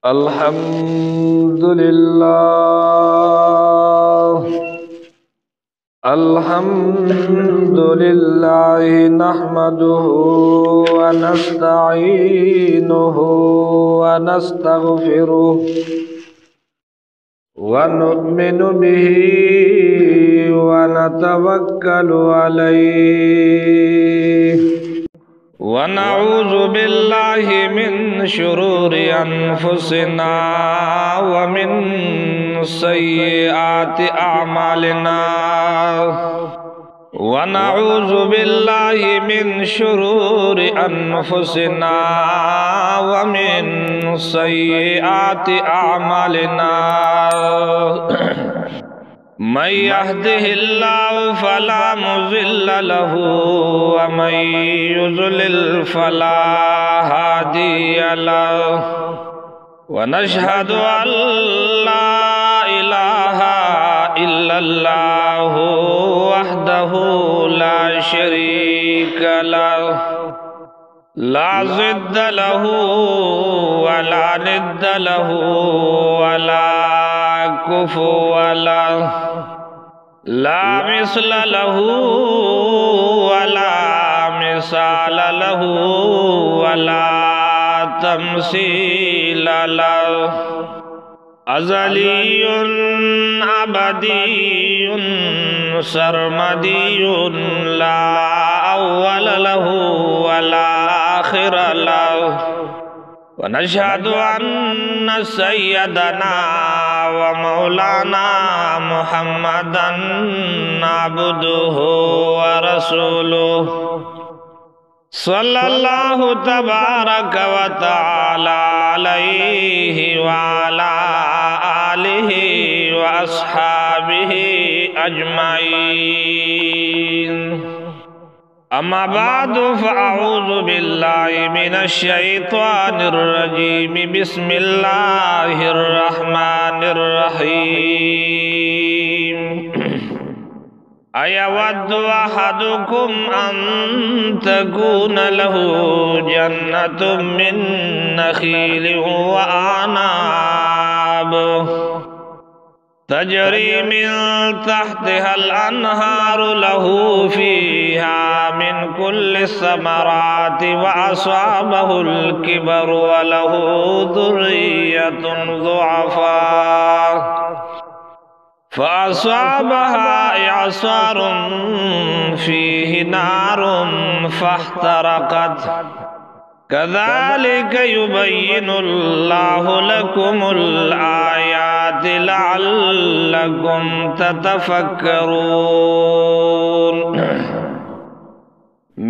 अल्हम्दुलिल्लाह नहमदुहु व नस्तईनुहु व नस्तगफिरुह व नु'मिनु बिही व नतवक्कलु अलैहि व नऊज़ु बिल्लाहि मिन शुरूरि अनफुसिना व मिन सय्यिआति अमालिना व नऊज़ु बिल्लाहि मिन शुरूरि अनफुसिना व मिन सय्यिआति अमालिना मन यहदिहिल्लाहु फला मुज़िल्ल लहु व मन युज़लिल फला हादिय लहु व नशहदु अल्ला इलाहा इल्लल्लाहु वहदहु ला शरीक लहु ला ज़िद्द लहु व ला निद्द लहु व ला कुफुव लहु ला मिस्ल लहु व ला मिसाल लहु व ला तमसील लहु अज़लियुन अबदियुन सरमदियुन ला अव्वल लहु व ला आखिर लहु व नशहदु अन्न सय्यदना व मौलाना मुहम्मदन अब्दुहु व रसूलुहु सल्लल्लाहु तबारक व तआला अलैहि व अला आलिहि व अस्हाबिहि अजमाइन। अम्मा बादु फ़अऊज़ु बिल्लाहि मिनश शैतानिर रजीम। बिस्मिल्लाहिर रहमानिर रहीम। अयवद्दु अहदुकुम अन तकून लहु जन्नतुम मिन नखीलिन व अनाब तजरी मिन तहतिहल अनहारु लहु फीहा मिन कुल्लि समराति व असाबहुल किबरु व लहु ज़ुर्रिय्यतुन ज़ुअफ़ा फ़असाबहा इअसारुन फ़ीहि नारुन फ़अहतरक़त कज़ालिक युबय्यिनुल्लाहु लकुमुल आयाति लअल्लकुम ततफ़क्करून।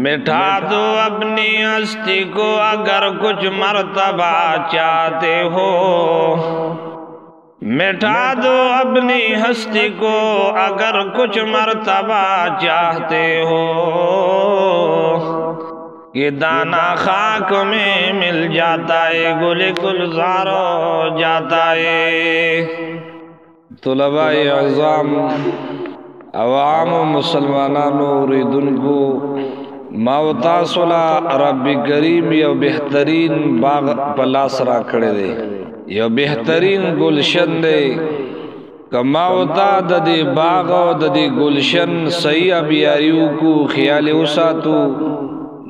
मिटा दो अपनी हस्ती को अगर कुछ मर्तबा चाहते हो, मिटा दो अपनी हस्ती को अगर कुछ मर्तबा चाहते हो। ये दाना खाक में मिल जाता है, गुल गुलजार हो जाता है। तुलबाए अज़ाम अवाम मुसलमानानो रिदुनको मावतासुला रब्बी करीम यो बेहतरीन बाग पलासरा खड़े दे, यो बेहतरीन गुलशन दे। कमावता ददे बाग ददे गुलशन सही अबियारियों को ख्याल उसातु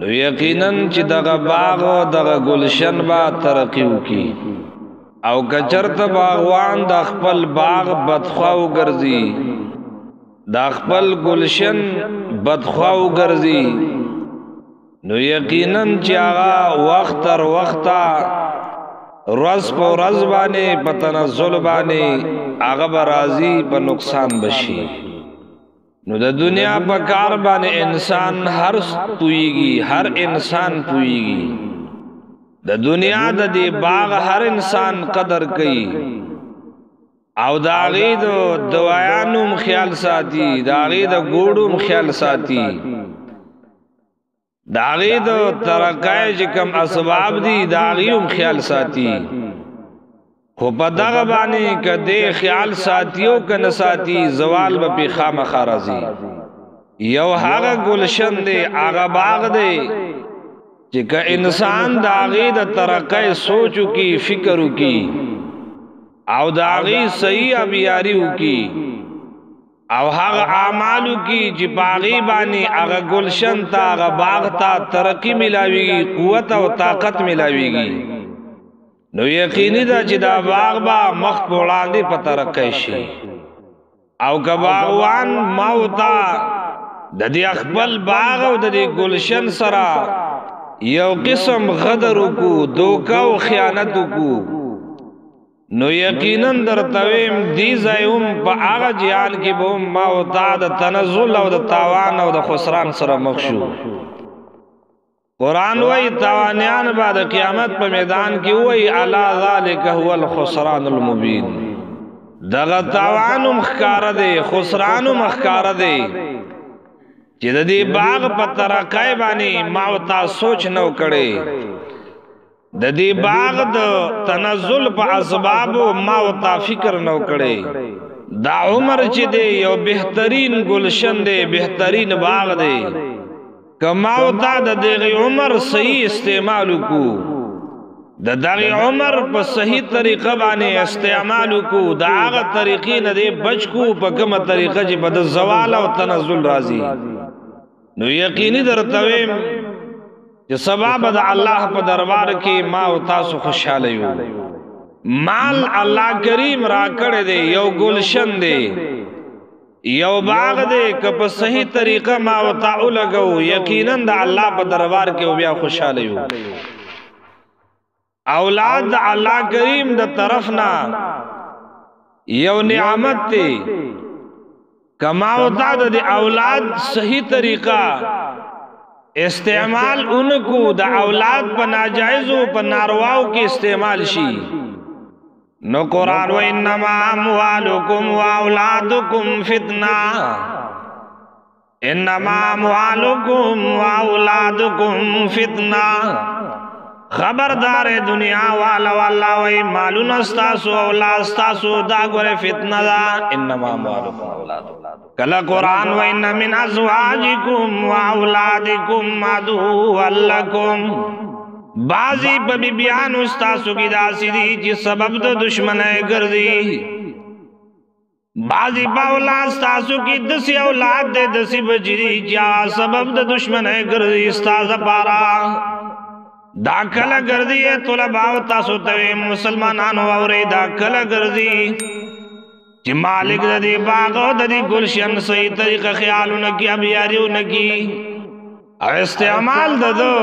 यकीनन ची दगा बाग दगा गुलशन बा तरक्कीव की। औ कचरत बागवान दा खपल बाग बदख्वाव गर्जी, दा खपल गुलशन बदख्वाव गर्जी, नो यकीनन ची आगा वक्त और वक्ता रज़ पो रज़ बाने पतनज़ुल बाने आगा बराजी पर नुकसान बशी। नो द दुनिया पर कार बाने इंसान हर पुईगी, हर इंसान पुईगी। द दुनिया द दे बाग हर इंसान कदर कई। आव दागी दो दवायानुम ख्याल साथी, दागी दो गोड़ुम ख्याल साथी, दागी दो तरकाय जिकम असबाब दी दागियुम ख्याल साथी। खो पदग बानी का दे ख्याल साथियों का नसाती जवाल बपी खाम खाराजी। यो हागा गुलशन दे आगा बाग दे چې که انسان د هغې د ترقۍ سوچ وکړي فکر وکړي او د هغې صحیح ابیاري وکړي او هغه اعمالو کې چې په هغې باندې هغه ګلشن ته هغه باغ ته ترقي ملاویږي قوت او طاقت ملاویږي نو یقیني ده چې دا باغ به مخ په وړاندې په ترقۍ شي او که باغوان موتا د دې خپل باغ او د دې گلشن سره یو قسم غدر وکړو دوکه او خیانت وکړو نو یقینا درته ویم دې ځای هم په هغه جهان کې به هم موتا د تنزل او د تاوان او د خسران سره مخ شو قرآن وی تاوانیان به د قیامت په میدان کې وی الا ذلک هو الخسران المبین دغه تاوانم ښکاره دی خسرانم ښکاره دی چې د دې باغ په ترقۍ باندې ما ورته سوچ نو کړی د دې باغ د تنزل په اسبابو ما ورته فکر نو کړی دا عمر چې دی یو بهترین گلشن دی بهترین باغ دی کما ورته د دغه عمر صحیح استعمال وکړو د دغه عمر په صحیح طریقه باندې استعمال کو دا هغه طریقې نه دی بچ کو په کومه طریقه چې بد زوال او تنزل راځي نو یقیني درته ویم چې سبب د الله په دربار کې ما او تاسو خوشاله یو مال الله کریم را کړی دی یو گلشن دی یو باغ دی که په صحیح طریقه ما او تاسو لګو یقینا د الله په دربار کې بیا خوشاله یو اولاد د الله کریم د طرفنا یو نعمت تی کما ہوتا د اولاد صحیح طریقہ استعمال انکو د اولاد په ناجائزو په نارواو کې استعمال شي نو قرآن و انما اموالکم و اولادکم فتنہ انما اموالکم و اولادکم فتنہ خبردار دنیا والا والله وی مالون استاسو اولاد استاسو دا گوره فتنه دا انما اموالکم اولاد کلا قرآن و ان من ازواجکم و اولادکم عدو لکم بعضی پا بی بیان استاسو کی داسی دی چی سبب دا دشمنی گردی بعضی پا اولاد استاسو کی دسی اولاد دے دسی بجری چا سبب دا دشمنی گردی استاس پارا دا کلا گردی ہے طلباو تاسو توی مسلمانانو اوری دا کلا گردی چی مالک دا دی باغو دا دی گلشن صحیح طریقہ خیالو نکی ابیاریو نکی او استعمال دا دو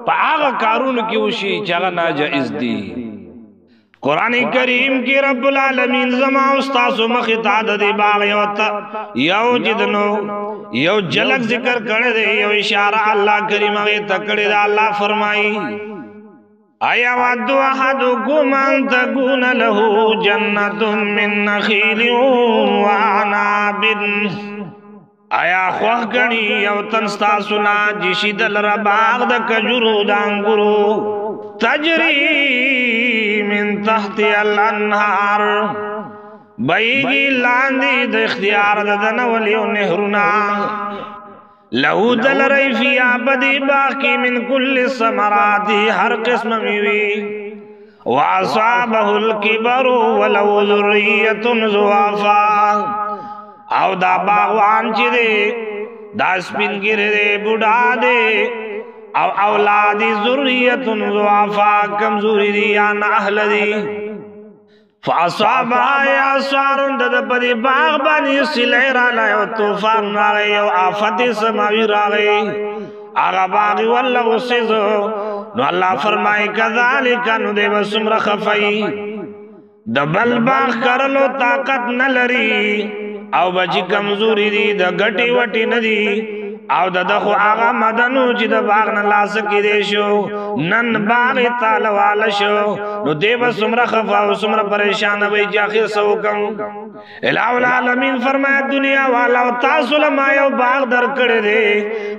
پا آغا کارون کیوشی چاگا ناجائز دی قرآن کریم کی رب العالمین زما استاسو مخطا دا دی باغ یو جدنو یو جلک ذکر کرے دے یو اشارہ اللہ کریم اگے تکڑے دا اللہ فرمائی آیا ودو احدکم ان تکون لہو جنت من نخیل وعناب آیا خوخ گنی یو تنستا سنا جشی دل رباغ دا کجرو دانگرو تجری من تحت الانہار بیگی لاندی دا اختیار دا دنولیو نہرنا لہو دل رئی فی آبدی باقی من کل سمراتی ہر قسم میوی وعصابہ الکبر ولو ذریت زوافا او دا باغوان چی دے دا سپین گر دے بڑھا دے او اولادی ذریت زوافا کمزوری دی یا ناہل دی فاصابها اعصار دد پدی باغ بانی سلعی را لائے و توفان راگئی و آفت سماوی راگئی آغا باغی واللہ غصیزو نو اللہ فرمائی کذالکا نو دے بسمر خفائی دبل باغ کرلو طاقت نلری او بچی کمزوری دی دا گٹی وٹی ندی او دا دخو آغا مدنو چی دا باغ نلا سکی دے شو نن باغی تالوالا شو نو دے با سمرا خفا و سمرا پریشان بھئی جاخیر سو کم الہ العالمین فرمایا دنیا والا و تاسو لما یو باغ در کڑے دے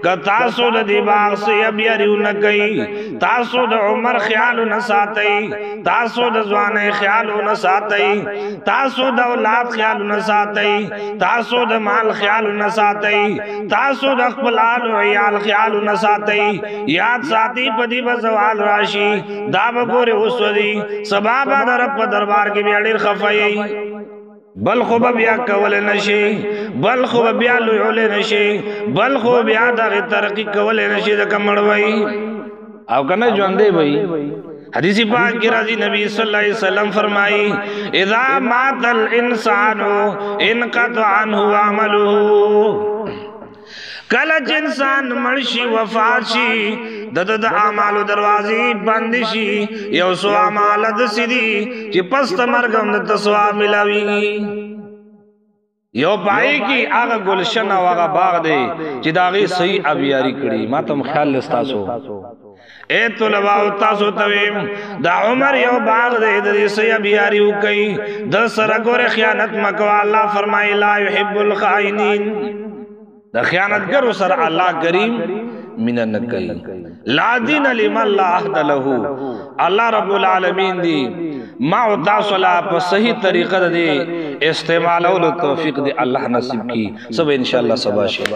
کہ تاسو دا دی باغ سے اب یریو نکئی تاسو دا عمر خیالو نساتئی تاسو دا زوانے خیالو نساتئی تاسو دا اولاد خیالو نساتئی تاسو دا مال خیالو نساتئی تاسو دا خپلان او عیال خیال نساتی یاد ساتي پدی بزوال راشي دا وګوره وسودي سبا به در په دربار کې بیا ډیر خفای بل خو بیا کول نشي بل خو بیا لول نشي بل خو بیا د ترقی کول نشي د کمړوي او کنه ژوندې وي حدیث پاک کی راضی نبی صلی اللہ علیہ وسلم فرمائی اذا مات الانسان انقطع عنه عمله کلچ انسان مرشی وفات شی د اعمال دروازی بند شی یو سو اعمال د سدی چې پست مرګم د ثواب ملاویږي یو پای کی هغه گلشن او هغه باغ دی چې داغي صحیح ابیاری کړي ما تم خیال لستاسو اے طلباء تاسو تویم دا عمر یو باغ دے د صحیح بیاری وکي د سره ګوره خیانت مکو الله فرمای لا يحب الخائنین د خیانتګر سره الله کریم من نکي لا دین لمن لا عهد له الله رب العالمین دی ما تاسو لا په صحیح طریقه دے استعمال او توفیق دی الله نصیب کی سب ان شاء الله سبا شي